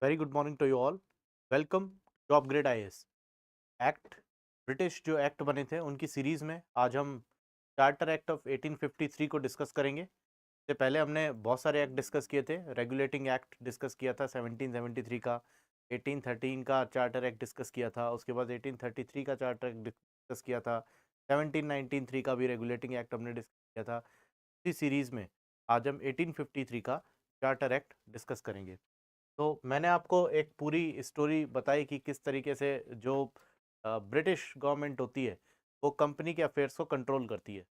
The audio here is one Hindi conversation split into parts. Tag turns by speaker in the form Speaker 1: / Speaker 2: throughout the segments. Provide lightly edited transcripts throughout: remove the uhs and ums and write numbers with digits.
Speaker 1: Very good morning to you all. Welcome to upgrade IAS act. British जो एक्ट बने थे उनकी सीरीज में आज हम चार्टर एक्ट ऑफ 1853 को डिस्कस करेंगे। इससे पहले हमने बहुत सारे एक्ट डिस्कस किए थे। रेगुलेटिंग एक्ट डिस्कस किया था 1773 का, 1813 का चार्टर एक्ट डिस्कस किया था, उसके बाद 1833 का चार्टर एक्ट डिस्कस किया था, 1793 का भी रेगुलेटिंग एक्ट हमने डिस्कस किया था। इसी सीरीज में आज हम 1853 का चार्टर एक्ट डिस्कस करेंगे। तो मैंने आपको एक पूरी स्टोरी बताई कि किस तरीके से जो ब्रिटिश गवर्नमेंट होती है वो कंपनी के अफेयर्स को कंट्रोल करती है।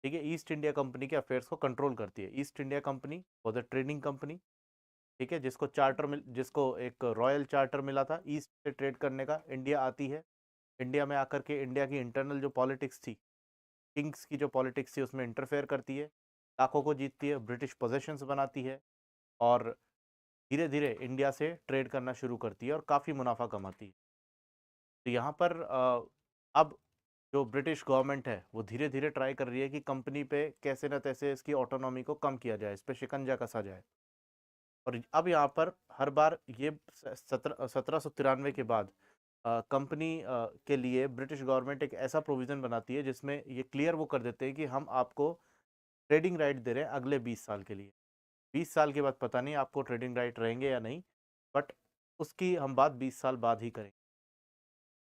Speaker 1: ठीक है, ईस्ट इंडिया कंपनी के अफेयर्स को कंट्रोल करती है। East India company was a trading company, ठीक है, जिसको एक रॉयल चार्टर मिला था ईस्ट से ट्रेड करने का। इंडिया आती है, इंडिया में आकर के इंडिया की इंटरनल जो पॉलिटिक्स थी, किंग्स की जो पॉलिटिक्स थी, उसमें इंटरफेयर करती है, लाखों को जीतती है, ब्रिटिश पोजेशंस बनाती है और धीरे धीरे इंडिया से ट्रेड करना शुरू करती है और काफ़ी मुनाफा कमाती है। तो यहाँ पर अब जो ब्रिटिश गवर्नमेंट है वो धीरे धीरे ट्राई कर रही है कि कंपनी पे कैसे न तैसे इसकी ऑटोनॉमी को कम किया जाए, इस पर शिकंजा कसा जाए। और अब यहाँ पर हर बार ये 1793 के बाद कंपनी के लिए ब्रिटिश गवर्नमेंट एक ऐसा प्रोविज़न बनाती है जिसमें ये क्लियर वो कर देते हैं कि हम आपको ट्रेडिंग राइट दे रहे हैं अगले 20 साल के लिए। 20 साल के बाद पता नहीं आपको ट्रेडिंग राइट रहेंगे या नहीं, बट उसकी हम बात 20 साल बाद ही करेंगे।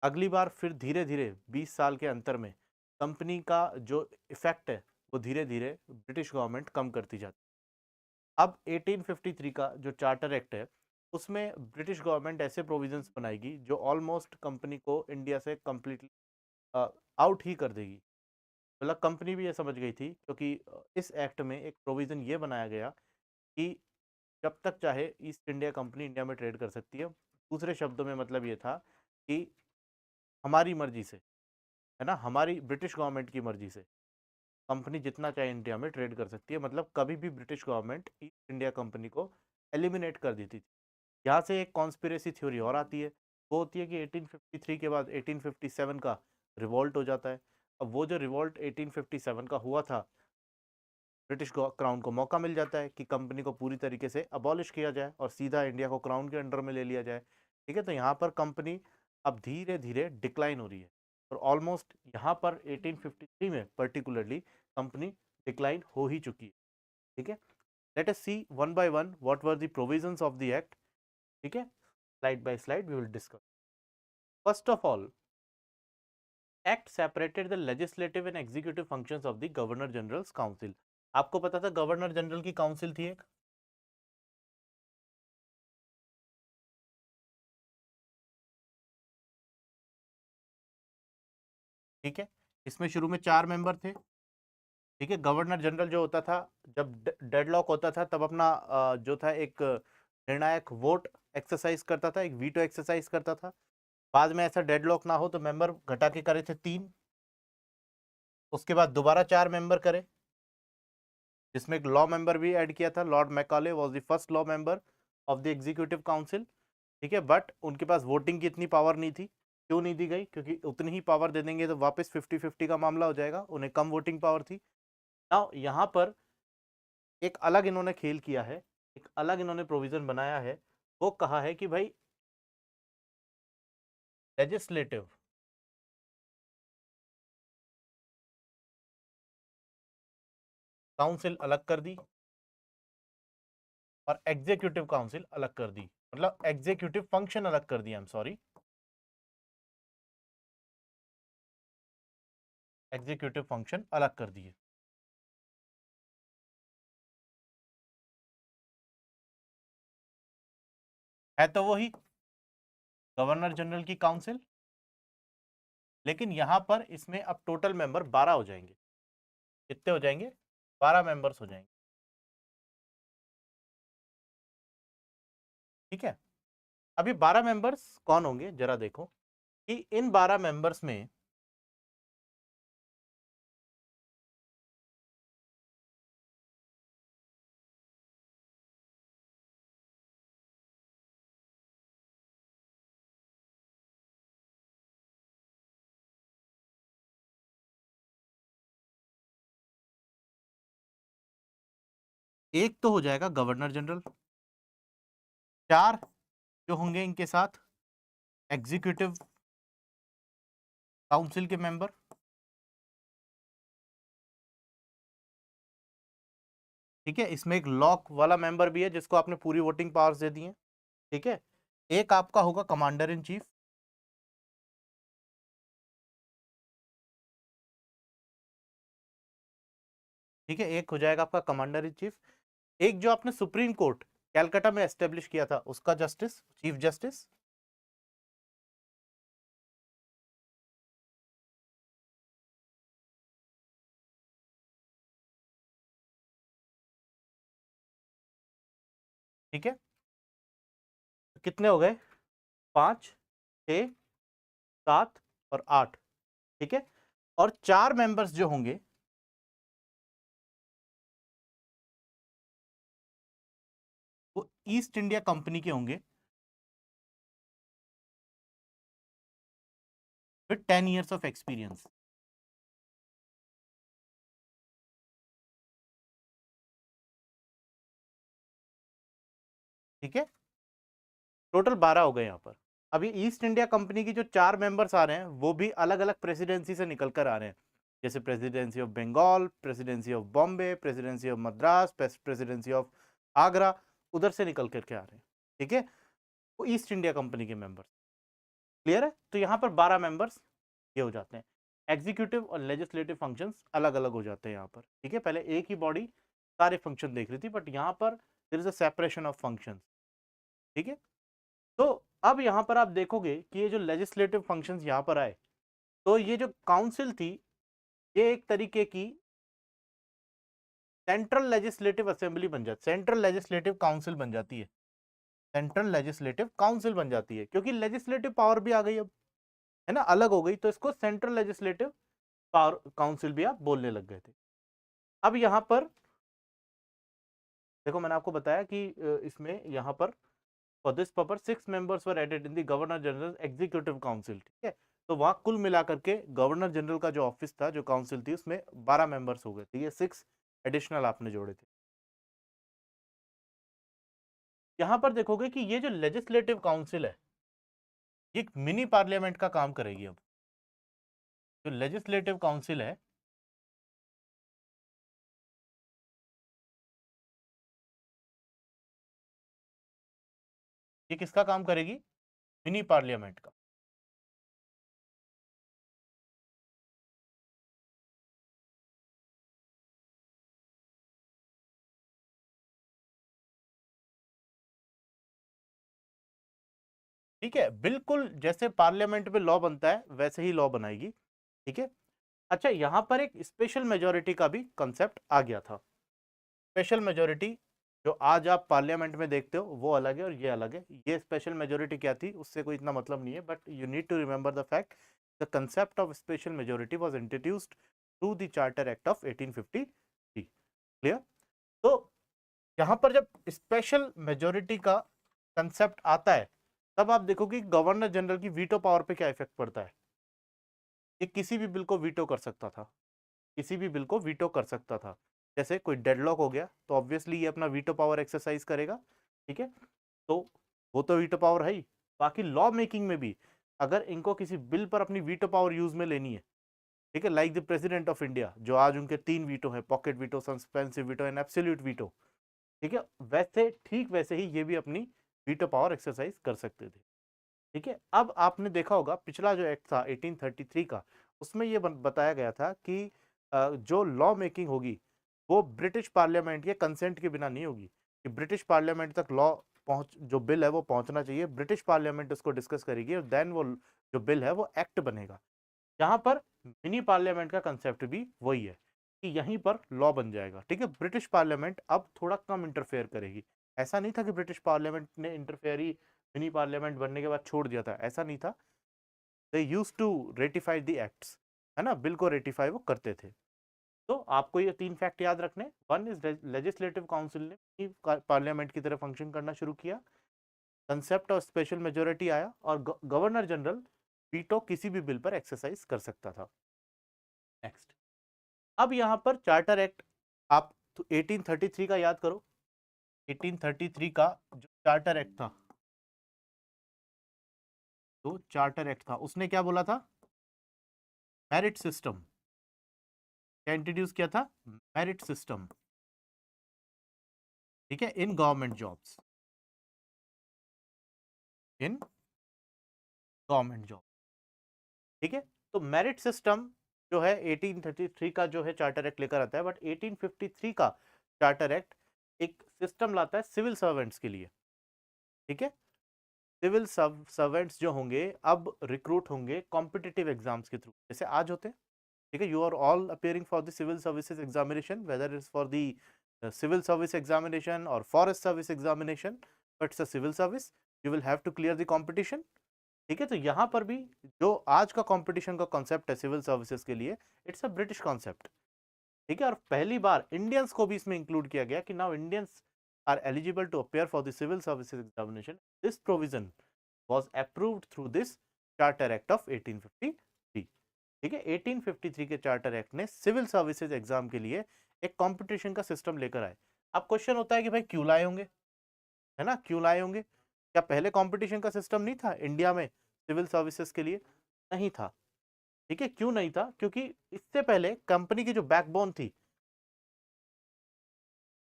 Speaker 1: अगली बार फिर धीरे धीरे 20 साल के अंतर में कंपनी का जो इफेक्ट है वो धीरे धीरे ब्रिटिश गवर्नमेंट कम करती जाती है। अब 1853 का जो चार्टर एक्ट है उसमें ब्रिटिश गवर्नमेंट ऐसे प्रोविजंस बनाएगी जो ऑलमोस्ट कंपनी को इंडिया से कंप्लीटली आउट ही कर देगी। मतलब कंपनी भी ये समझ गई थी, क्योंकि इस एक्ट में एक प्रोविज़न ये बनाया गया कि जब तक चाहे ईस्ट इंडिया कंपनी इंडिया में ट्रेड कर सकती है। दूसरे शब्दों में मतलब ये था कि हमारी मर्जी से, है ना, हमारी ब्रिटिश गवर्नमेंट की मर्जी से कंपनी जितना चाहे इंडिया में ट्रेड कर सकती है। मतलब कभी भी British government east India company को एलिमिनेट कर देती थी। यहाँ से एक कॉन्स्पिरेसी थ्योरी और आती है, वो होती है कि 1853 के बाद 1857 का रिवॉल्ट हो जाता है। अब वो जो रिवॉल्ट 1857 का हुआ था, ब्रिटिश क्राउन को मौका मिल जाता है कि कंपनी को पूरी तरीके से अबॉलिश किया जाए और सीधा इंडिया को क्राउन के अंडर में ले लिया जाए। ठीक है, तो यहाँ पर कंपनी अब धीरे धीरे डिक्लाइन हो रही है और ऑलमोस्ट यहाँ पर 1853 में पर्टिकुलरली कंपनी डिक्लाइन हो ही चुकी है। ठीक है, let us see one by one what were the provisions of the act. ठीक है, slide by slide we will discuss. First of all, act separated the legislative and executive functions of the governor general's council. आपको पता था गवर्नर जनरल की काउंसिल थी एक, ठीक है, इसमें शुरू में 4 मेंबर थे। ठीक है, गवर्नर जनरल जो होता था, जब डेडलॉक होता था तब अपना जो था एक निर्णायक वोट एक्सरसाइज करता था, एक वीटो एक्सरसाइज करता था। बाद में ऐसा डेडलॉक ना हो तो मेंबर घटा के करे थे 3। उसके बाद दोबारा 4 मेंबर करे, जिसमें एक लॉ मेंबर भी ऐड किया था। Lord Macaulay was the first law member of the executive council. ठीक है, बट उनके पास वोटिंग की इतनी पावर नहीं थी। क्यों नहीं दी गई? क्योंकि उतनी ही पावर दे देंगे तो वापस 50-50 का मामला हो जाएगा, उन्हें कम वोटिंग पावर थी। नाउ यहाँ पर एक अलग इन्होंने खेल किया है, एक अलग इन्होंने प्रोविजन बनाया है। वो कहा है कि भाई लेजिस्लेटिव काउंसिल अलग कर दी और एग्जीक्यूटिव काउंसिल अलग कर दी, मतलब एग्जीक्यूटिव फंक्शन अलग कर दिया। I am sorry, executive function अलग कर दिए। है तो वही गवर्नर जनरल की काउंसिल, लेकिन यहां पर इसमें अब टोटल मेंबर 12 हो जाएंगे। कितने हो जाएंगे? 12 मेंबर्स हो जाएंगे। ठीक है, अभी 12 मेंबर्स कौन होंगे जरा देखो कि इन 12 मेंबर्स में एक तो हो जाएगा गवर्नर जनरल, 4 जो होंगे इनके साथ एग्जीक्यूटिव काउंसिल के मेंबर, ठीक है, इसमें एक लॉक वाला मेंबर भी है जिसको आपने पूरी वोटिंग पावर्स दे दी हैं, ठीक है। एक आपका होगा कमांडर इन चीफ, ठीक है, एक हो जाएगा आपका कमांडर इन चीफ। एक जो आपने सुप्रीम कोर्ट कैलकाटा में एस्टेब्लिश किया था उसका जस्टिस, चीफ जस्टिस, ठीक है। कितने हो गए? 5, 6, 7 और 8, ठीक है। और 4 मेंबर्स जो होंगे वो ईस्ट इंडिया कंपनी के होंगे विद 10 इयर्स ऑफ एक्सपीरियंस, ठीक है। टोटल 12 हो गए यहाँ पर। अभी ईस्ट इंडिया कंपनी की जो 4 मेंबर्स आ रहे हैं वो भी अलग अलग प्रेसिडेंसी से निकल कर आ रहे हैं, जैसे presidency of Bengal, presidency of Bombay, presidency of Madras, presidency of Agra, उधर से निकल करके आ रहे हैं, ठीक है। वो ईस्ट इंडिया कंपनी के मेंबर्स, क्लियर है। तो यहाँ पर 12 मेंबर्स ये हो जाते हैं। एग्जीक्यूटिव और लेजिस्लेटिव फंक्शंस अलग अलग हो जाते हैं यहाँ पर, ठीक है। पहले एक ही बॉडी सारे फंक्शन देख रही थी, बट यहाँ पर there is a separation of functions, ठीक है। तो अब यहाँ पर आप देखोगे कि ये जो लेजिस्लेटिव फंक्शंस यहाँ पर आए, तो ये जो काउंसिल थी ये एक तरीके की सेंट्रल लेजिस्लेटिव असेंबली बन जाती, सेंट्रल लेजिस्लेटिव काउंसिल बन जाती है, सेंट्रल लेजिस्लेटिव काउंसिल बन जाती है, क्योंकि लेजिस्लेटिव पावर भी आ गई अब, है ना, अलग हो गई, तो इसको सेंट्रल लेजिस्लेटिव पावर काउंसिल भी आप बोलने लग गए थे। अब यहाँ पर देखो मैंने आपको बताया कि इसमें यहाँ पर for this purpose 6 members were added in the governor general executive council, ठीक है। तो वहां कुल मिलाकर के गवर्नर जनरल का जो ऑफिस था, जो काउंसिल थी, उसमें 12 मेंबर्स हो गए, ठीक है, 6 एडिशनल आपने जोड़े थे। यहां पर देखोगे कि ये जो लेजिस्लेटिव काउंसिल है ये एक मिनी पार्लियामेंट का काम करेगी। अब जो लेजिस्लेटिव काउंसिल है ये किसका काम करेगी? मिनी पार्लियामेंट का। ठीक है, बिल्कुल जैसे पार्लियामेंट में लॉ बनता है वैसे ही लॉ बनाएगी, ठीक है। अच्छा, यहां पर एक स्पेशल मेजोरिटी का भी कंसेप्ट आ गया था। स्पेशल मेजोरिटी जो आज आप पार्लियामेंट में देखते हो वो अलग है और ये अलग है। ये स्पेशल मेजोरिटी क्या थी उससे कोई इतना मतलब नहीं है, but you need to remember the fact the concept of special majority was introduced through the charter act of 1853, clear. तो यहां पर जब स्पेशल मेजोरिटी का कंसेप्ट आता है तब आप देखोगे गवर्नर जनरल की वीटो पावर पे क्या इफेक्ट पड़ता है। ये किसी भी बिल को वीटो कर सकता था, किसी भी बिल को वीटो कर सकता था। जैसे कोई डेडलॉक हो गया तो ऑब्वियसली ये अपना वीटो पावर एक्सरसाइज करेगा, ठीक है। तो वो तो वीटो पावर है ही, बाकी लॉ मेकिंग में भी अगर इनको किसी बिल पर अपनी वीटो पावर यूज में लेनी है, ठीक है, like the president of India जो आज उनके 3 वीटो है, pocket veto, suspensive veto and absolute veto, ठीक है, वैसे ठीक वैसे ही ये भी अपनी वीटो पावर एक्सरसाइज कर सकते थे, ठीक है। अब आपने देखा होगा पिछला जो एक्ट था 1833 का, उसमें ये बताया गया था कि जो लॉ मेकिंग होगी वो ब्रिटिश पार्लियामेंट के कंसेंट के बिना नहीं होगी, कि ब्रिटिश पार्लियामेंट तक लॉ पहुंच, जो बिल है वो पहुंचना चाहिए, ब्रिटिश पार्लियामेंट उसको डिस्कस करेगी और देन वो जो बिल है वो एक्ट बनेगा। यहाँ पर मिनी पार्लियामेंट का कंसेप्ट भी वही है कि यहीं पर लॉ बन जाएगा, ठीक है। ब्रिटिश पार्लियामेंट अब थोड़ा कम इंटरफेयर करेगी। ऐसा नहीं था कि ब्रिटिश पार्लियामेंट ने इंटरफेयर ही मिनी पार्लियामेंट बनने के बाद छोड़ दिया था, ऐसा नहीं था। They used to ratify the acts, है ना, बिल को रेटिफाई वो करते थे। तो आपको ये 3 फैक्ट याद रखने, वन इज लेजिस्लेटिव काउंसिल ने पार्लियामेंट की तरह फंक्शन करना शुरू किया, कंसेप्ट ऑफ स्पेशल मेजोरिटी आया और गवर्नर जनरल वीटो किसी भी बिल पर एक्सरसाइज कर सकता था। नेक्स्ट, अब यहां पर चार्टर एक्ट आप 1833 का याद करो। 1833 का जो चार्टर एक्ट था जो चार्टर एक्ट था उसने क्या बोला था? Merit system. क्या इंट्रोड्यूस किया था? Merit system. ठीक है, in government jobs, in government job. ठीक है, तो मेरिट सिस्टम जो है 1833 का जो है चार्टर एक्ट लेकर आता है, बट 1853 का चार्टर एक्ट एक सिस्टम लाता है सिविल सर्वेंट्स के लिए। ठीक है, सिविल सर्वेंट्स जो होंगे अब रिक्रूट होंगे कॉम्पिटिटिव एग्जाम्स के थ्रू, जैसे आज होते हैं। ठीक है, you are all appearing for the civil services examination, whether is for the civil service examination और forest service examination, but it's a civil service, you will have to clear the competition. ठीक है, तो यहां पर भी जो आज का कंपटीशन का कॉन्सेप्ट है सिविल सर्विसेज के लिए, इट्स अ ब्रिटिश कॉन्सेप्ट। ठीक है, और पहली बार इंडियंस को भी इसमें इंक्लूड किया गया कि now Indians are eligible to appear for the civil services examination. This provision was approved through this charter act of 1853। ठीक है, 1853 के चार्टर एक्ट ने सिविल सर्विसेज एग्जाम के लिए एक कंपटीशन का सिस्टम लेकर आए। अब क्वेश्चन होता है कि भाई क्यों लाए होंगे, है ना, क्यों लाए होंगे? क्या पहले कंपटीशन का सिस्टम नहीं था इंडिया में सिविल सर्विसेज के लिए? नहीं था। ठीक है, क्यों नहीं था? क्योंकि इससे पहले कंपनी की जो बैकबोन थी,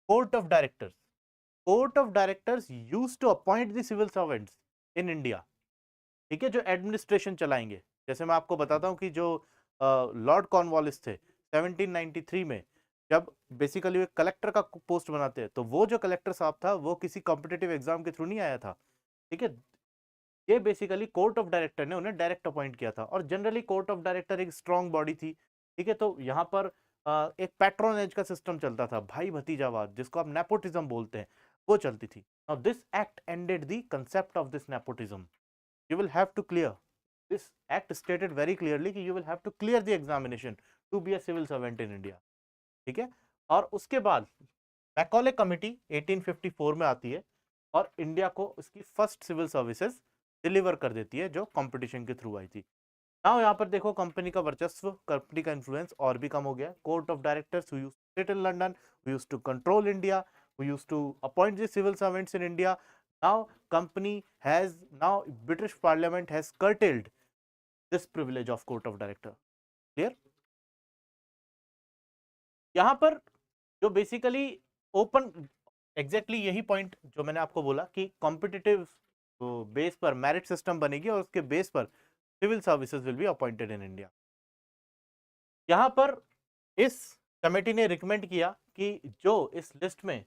Speaker 1: court of directors, court of directors used to appoint the civil servants in India. ठीक है, जो एडमिनिस्ट्रेशन चलाएंगे। जैसे मैं आपको बताता हूं कि जो लॉर्ड कॉर्नवालिस थे 1793 में, जब बेसिकली वे कलेक्टर का पोस्ट बनाते हैं, तो वो जो कलेक्टर साहब था वो किसी कॉम्पिटिटिव एग्जाम के थ्रू नहीं आया था। ठीक है, ये बेसिकली कोर्ट ऑफ डायरेक्टर ने उन्हें डायरेक्ट अपॉइंट किया था, और जनरली कोर्ट ऑफ डायरेक्टर एक स्ट्रांग बॉडी थी। ठीक है, तो यहाँ पर एक पैट्रोनेज का सिस्टम चलता था, भाई भतीजावाद, जिसको आप नेपोटिज्म बोलते हैं, वो चलती थी। Now this act ended the concept of this nepotism. you will have to clear, this act stated very clearly कि you will have to clear the examination to be a civil servant in India। ठीक है, और उसके बाद मैकॉले कमिटी 1854 में आती है और इंडिया को उसकी फर्स्ट सिविल सर्विसेज डिलीवर कर देती है, जो कंपटीशन के थ्रू आई थी। नाउ यहाँ पर देखो कंपनी का वर्चस्व, कंपनी का इन्फ्लुएंस और भी कम हो गया। Court of directors who used to sit in London, who used to control India, who used to appoint the civil servants in India, now company has, now British parliament has curtailed this privilege of court of director। clear? यहां पर जो बेसिकली ओपन, एग्जैक्टली यही पॉइंट जो मैंने आपको बोला कि कॉम्पिटिटिव बेस पर मेरिट सिस्टम बनेगी और उसके बेस पर civil services will be appointed in India. यहां पर इस कमेटी ने रिकमेंड किया कि जो इस लिस्ट में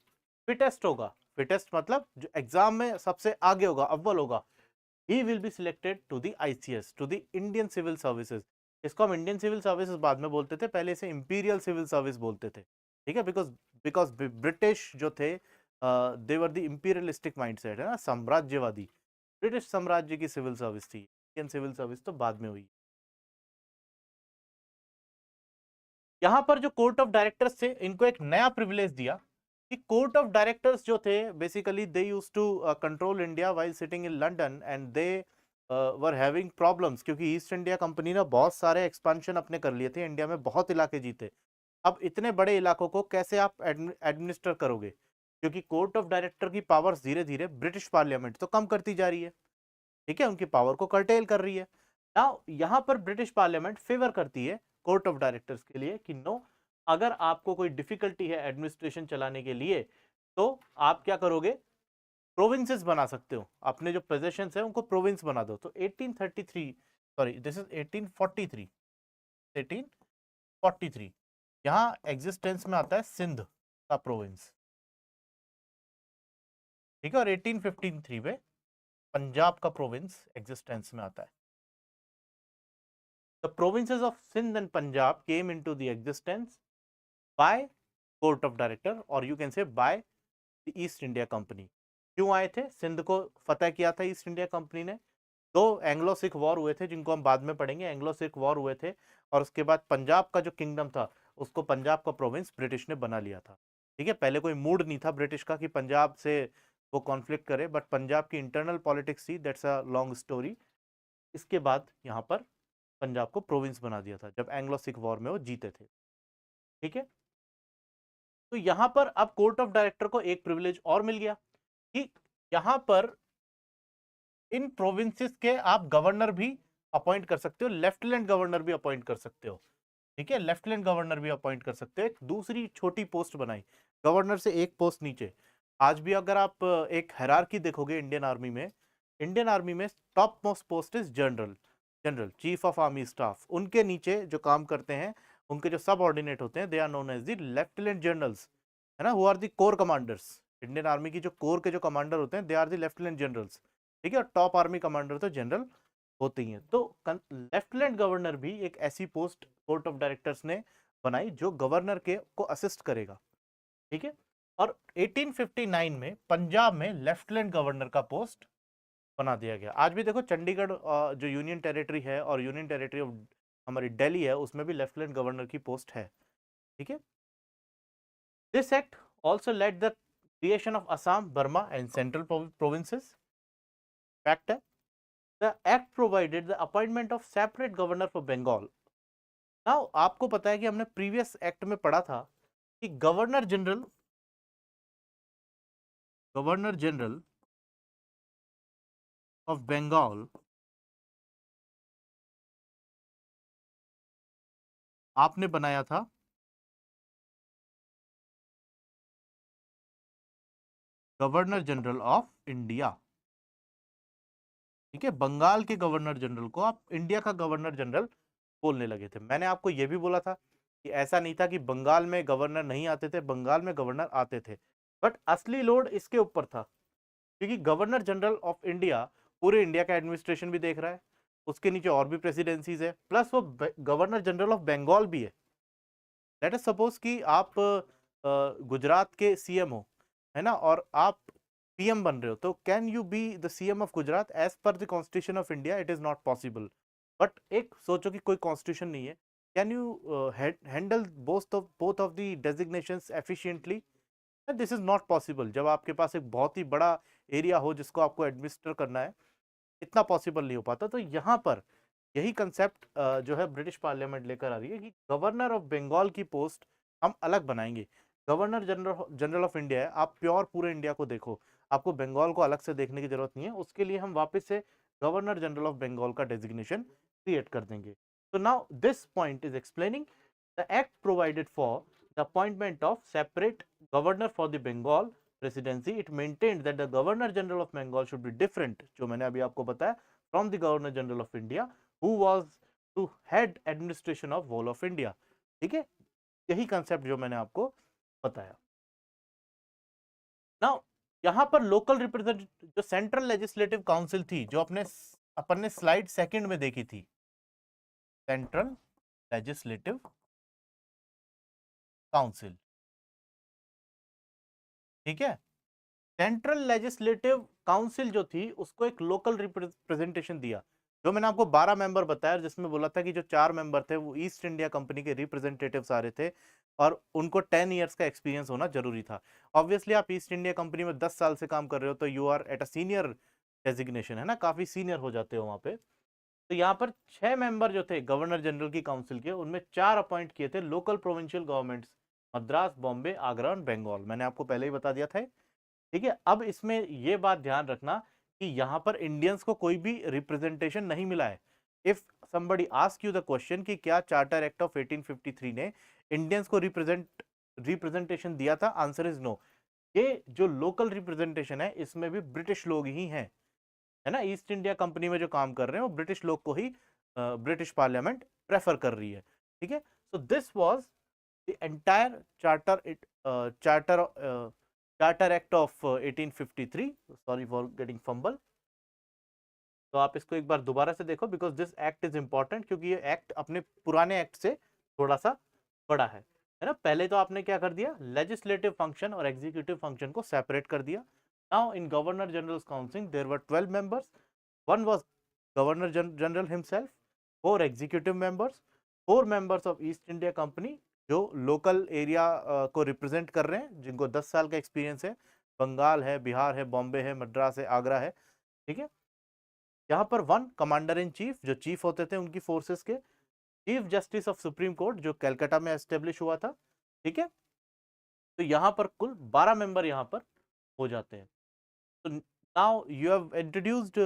Speaker 1: फिटेस्ट होगा, फिटेस्ट मतलब जो एग्जाम में सबसे आगे होगा, अव्वल होगा, he will be selected to the ICS, to the Indian Civil Services। इसको हम इंडियन सिविल सर्विसेज बाद में बोलते थे, पहले इसे इंपीरियल सिविल सर्विस बोलते थे। ठीक है, बिकॉज बिकॉज ब्रिटिश जो थे, दे वर द इंपीरियलिस्टिक माइंडसेट, है ना, साम्राज्यवादी। ब्रिटिश साम्राज्य की सिविल सर्विस थी, इंडियन सिविल सर्विस तो बाद में हुई। यहां पर जो कोर्ट ऑफ डायरेक्टर्स थे, इनको एक नया प्रिविलेज दिया कि कोर्ट ऑफ डायरेक्टर्स जो थे basically they used to control India while sitting in London, and they were having problems, क्योंकि ईस्ट इंडिया कंपनी ने बहुत सारे एक्सपेंशन अपने कर लिए थे, इंडिया में बहुत इलाके जीते। अब इतने बड़े इलाकों को कैसे आप एडमिनिस्टर करोगे, क्योंकि कोर्ट ऑफ डायरेक्टर की पावर्स धीरे धीरे ब्रिटिश पार्लियामेंट तो कम करती जा रही है। ठीक है, उनकी पावर को कर्टेल कर रही है। नाउ यहां पर ब्रिटिश पार्लियामेंट फेवर करती है कोर्ट ऑफ डायरेक्टर्स के लिए कि नो, अगर आपको कोई डिफिकल्टी है एडमिनिस्ट्रेशन चलाने के लिए, तो आप क्या करोगे, प्रोविंसेस बना सकते हो, अपने जो पोजेशंस है उनको प्रोविंस बना दो। तो 1833, सॉरी दिस इज 1843, 1843 यहां एग्जिस्टेंस में आता है सिंध का प्रोविंस। ठीक है, और 1853 में पंजाब का प्रोविंस एग्जिस्टेंस में आता है। The provinces of Sindh and Punjab came into the existence by court of director, or you can say by the East India Company। क्यों आए थे? सिंध को फतह किया था ईस्ट इंडिया कंपनी ने। दो एंग्लो सिख वॉर हुए थे, जिनको हम बाद में पढ़ेंगे, एंग्लो सिख वॉर हुए थे, और उसके बाद पंजाब का जो किंगडम था, उसको पंजाब का प्रोविंस ब्रिटिश ने बना लिया था। ठीक है, पहले कोई मूड नहीं था ब्रिटिश का कि पंजाब से वो कॉन्फ्लिक्ट करे, बट पंजाब की इंटरनल पॉलिटिक्स थी, दैट्स अ लॉन्ग स्टोरी। इसके बाद यहाँ पर पंजाब को प्रोविंस बना दिया था जब एंग्लो सिख वॉर में वो जीते थे। ठीक है, तो यहां पर अब कोर्ट ऑफ डायरेक्टर को एक प्रिविलेज और मिल गया कि यहां पर इन प्रोविंसेस के आप गवर्नर भी अपॉइंट कर सकते हो, लेफ्टिनेंट गवर्नर भी अपॉइंट कर सकते हो, ठीक है, लेफ्टिनेंट गवर्नर भी अपॉइंट कर सकते हो। एक दूसरी छोटी पोस्ट बनाई गवर्नर से एक पोस्ट नीचे। आज भी अगर आप एक हायरार्की देखोगे इंडियन आर्मी में, इंडियन आर्मी में top most post is general, general chief of army staff. उनके नीचे जो काम करते हैं, उनके जो सब ऑर्डिनेट होते हैं, they are known as the lieutenant generals, है ना, who are the core commanders. Indian army की जो कोर के जो कमांडर होते हैं, they are the lieutenant generals, ठीक है, और टॉप आर्मी कमांडर तो जनरल होती हैं। तो लेफ्टिनेंट गवर्नर भी एक ऐसी पोस्ट कोर्ट ऑफ डायरेक्टर्स ने बनाई जो गवर्नर के को असिस्ट करेगा, ठीक है। और 1859 में पंजाब में लेफ्टिनेंट गवर्नर का पोस्ट बना दिया गया। आज भी देखो चंडीगढ़ जो यूनियन टेरिटरी है और यूनियन टेरिटरी ऑफ हमारी दिल्ली है, उसमें भी लेफ्टिनेंट गवर्नर की पोस्ट है, ठीक है। This act also let the creation of Assam, Burma and central provinces. Fact है, the act provided the appointment of separate governor for Bengal. Now आपको पता है कि हमने प्रीवियस एक्ट में पढ़ा था कि गवर्नर जनरल ऑफ बंगाल आपने बनाया था गवर्नर जनरल ऑफ इंडिया, ठीक है। बंगाल के गवर्नर जनरल को आप इंडिया का गवर्नर जनरल बोलने लगे थे। मैंने आपको यह भी बोला था कि ऐसा नहीं था कि बंगाल में गवर्नर नहीं आते थे, बंगाल में गवर्नर आते थे, बट असली लोड इसके ऊपर था, क्योंकि गवर्नर जनरल ऑफ इंडिया पूरे इंडिया का एडमिनिस्ट्रेशन भी देख रहा है, उसके नीचे और भी प्रेसिडेंसीज है, प्लस वो गवर्नर जनरल ऑफ बंगाल भी है। लेट अस सपोज कि आप गुजरात के सीएम हो, है ना, और आप पीएम बन रहे हो, तो can you be the CM of Gujarat as per the constitution of India? It is not possible. But एक सोचो कि कोई कॉन्स्टिट्यूशन नहीं है, can you handle both of the designations efficiently? This is not possible. जब आपके पास एक बहुत ही बड़ा एरिया हो जिसको आपको एडमिनिस्टर करना है, इतना पॉसिबल नहीं हो पाता। तो यहाँ पर यही कंसेप्ट जो है ब्रिटिश पार्लियामेंट लेकर आ रही है कि गवर्नर ऑफ बंगाल की पोस्ट हम अलग बनाएंगे। गवर्नर जनरल ऑफ इंडिया है, आप प्योर पूरे इंडिया को देखो, आपको बंगाल को अलग से देखने की जरूरत नहीं है। उसके लिए हम वापस से गवर्नर जनरल ऑफ बंगाल का डेजिग्नेशन क्रिएट कर देंगे। तो now this point is explaining the act provided for the appointment of separate governor for the Bengal presidency. It maintained that the governor general of Bengal should be different, जो मैंने अभी आपको बताया, from the governor general of India who was to head administration of whole of India, ठीक है। यही कंसेप्ट जो मैंने आपको बताया। नाउ यहां पर लोकल रिप्रेजेंटेटिव, जो सेंट्रल लेजिस्लेटिव काउंसिल थी, जो अपन ने स्लाइड सेकंड में देखी थी, सेंट्रल लेजिस्लेटिव काउंसिल, ठीक है। सेंट्रल लेजिस्लेटिव काउंसिल जो थी उसको एक लोकल रिप्रेजेंटेशन दिया। जो मैंने आपको 12 मेंबर बताया, जिसमें बोला था कि जो 4 मेंबर थे वो ईस्ट इंडिया कंपनी के रिप्रेजेंटेटिव सारे थे और उनको 10 इयर्स का एक्सपीरियंस होना जरूरी था। ऑब्वियसली आप ईस्ट इंडिया कंपनी में 10 साल से काम कर रहे हो तो you are at a senior designation, है ना, काफी सीनियर हो जाते हो वहां पे। तो यहाँ पर 6 मेंबर जो थे गवर्नर जनरल की काउंसिल के, उनमें 4 अपॉइंट किए थे local provincial governments, Madras, Bombay, Agra और बंगाल। मैंने आपको पहले ही बता दिया था, ठीक है। अब इसमें यह बात ध्यान रखना कि यहां पर इंडियंस को कोई भी रिप्रेजेंटेशन नहीं मिला है। If somebody ask you the question कि क्या चार्टर एक्ट ऑफ 1853 ने इंडियंस को रिप्रेजेंटेशन दिया था, आंसर इज नो। ये जो लोकल रिप्रेजेंटेशन है इसमें भी ब्रिटिश लोग ही हैं, है ना, ईस्ट इंडिया कंपनी में जो काम कर रहे हैं वो ब्रिटिश लोग को ही ब्रिटिश पार्लियामेंट प्रेफर कर रही है, ठीक है। So this was the entire charter charter act of 1853। Sorry for getting fumble. तो आप इसको एक बार दोबारा से देखो, because this act is important, क्योंकि ये एक्ट अपने पुराने एक्ट से थोड़ा सा बड़ा है ना। पहले तो आपने क्या कर दिया, लेजिस्लेटिव फंक्शन और एग्जीक्यूटिव फंक्शन को सेपरेट कर दिया। Now in governor general council there were 12 members, one was governor general himself, 4 executive members, 4 members of East India company जो लोकल एरिया को रिप्रेजेंट कर रहे हैं, जिनको 10 साल का एक्सपीरियंस है, बंगाल है, बिहार है, बॉम्बे है, मद्रास है, आगरा है, ठीक है। यहाँ पर 1 कमांडर इन चीफ, जो चीफ होते थे उनकी फोर्सेस के, chief justice of supreme court जो कलकत्ता में एस्टेब्लिश हुआ था, ठीक है। तो यहाँ पर कुल 12 मेंबर यहाँ पर हो जाते हैं। तो now you have introduced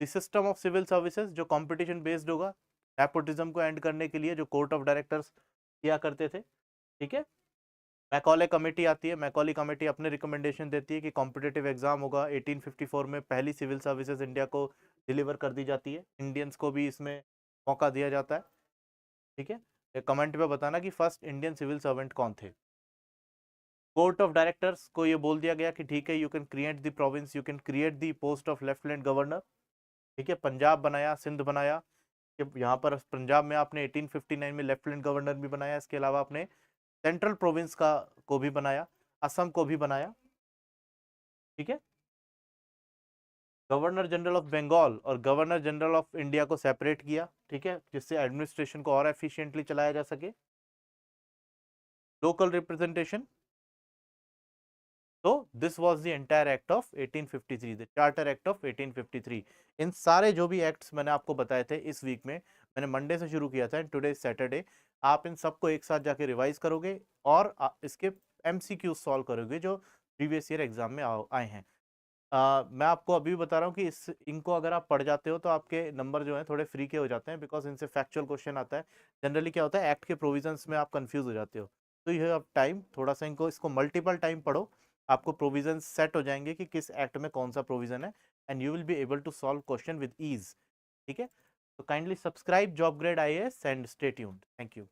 Speaker 1: the system of civil services जो कंपटीशन बेस्ड होगा, नेपोटिज्म को एंड करने के लिए जो कोर्ट ऑफ डायरेक्टर्स किया करते थे, ठीक है। मैकॉले कमेटी आती है, मैकॉले कमेटी अपने रिकमेंडेशन देती है कि कॉम्पिटिटिव एग्जाम होगा। 1854 में पहली सिविल सर्विसेज इंडिया को डिलीवर कर दी जाती है, इंडियंस को भी इसमें मौका दिया जाता है, ठीक है। कमेंट में बताना कि फर्स्ट इंडियन सिविल सर्वेंट कौन थे। कोर्ट ऑफ डायरेक्टर्स को ये बोल दिया गया कि ठीक है, you can create the province, you can create the post of lieutenant governor, ठीक है। पंजाब बनाया, सिंध बनाया, कि यहाँ पर पंजाब में आपने 1859 में लेफ्टिनेंट गवर्नर भी बनाया, इसके अलावा आपने सेंट्रल प्रोविंस का को भी बनाया, असम को भी बनाया, ठीक है। गवर्नर जनरल ऑफ बंगाल और गवर्नर जनरल ऑफ इंडिया को सेपरेट किया, ठीक है, जिससे एडमिनिस्ट्रेशन को और एफिशिएंटली चलाया जा सके। लोकल रिप्रेजेंटेशन, तो this was the entire act of 1853, the charter act of 1853। इन सारे जो भी एक्ट्स मैंने आपको बताए थे इस वीक में, मैंने मंडे से शुरू किया था एंड टुडे सैटरडे, आप इन सबको एक साथ जाके रिवाइज करोगे और इसके एमसीक्यू सॉल्व करोगे जो प्रीवियस ईयर एग्जाम में आए हैं। मैं आपको अभी बता रहा हूँ कि इस इनको अगर आप पढ़ जाते हो तो आपके नंबर जो है थोड़े फ्री के हो जाते हैं, बिकॉज इनसे फैक्चुअल क्वेश्चन आता है। जनरली क्या होता है, एक्ट के प्रोविजंस में आप कंफ्यूज हो जाते हो, तो यू हैव टाइम, थोड़ा सा इनको इसको मल्टीपल टाइम पढ़ो, आपको प्रोविजन सेट हो जाएंगे कि किस एक्ट में कौन सा प्रोविजन है, and you will be able to solve question with ease, ठीक है। तो kindly subscribe job grade IAS and stay tuned. Thank you.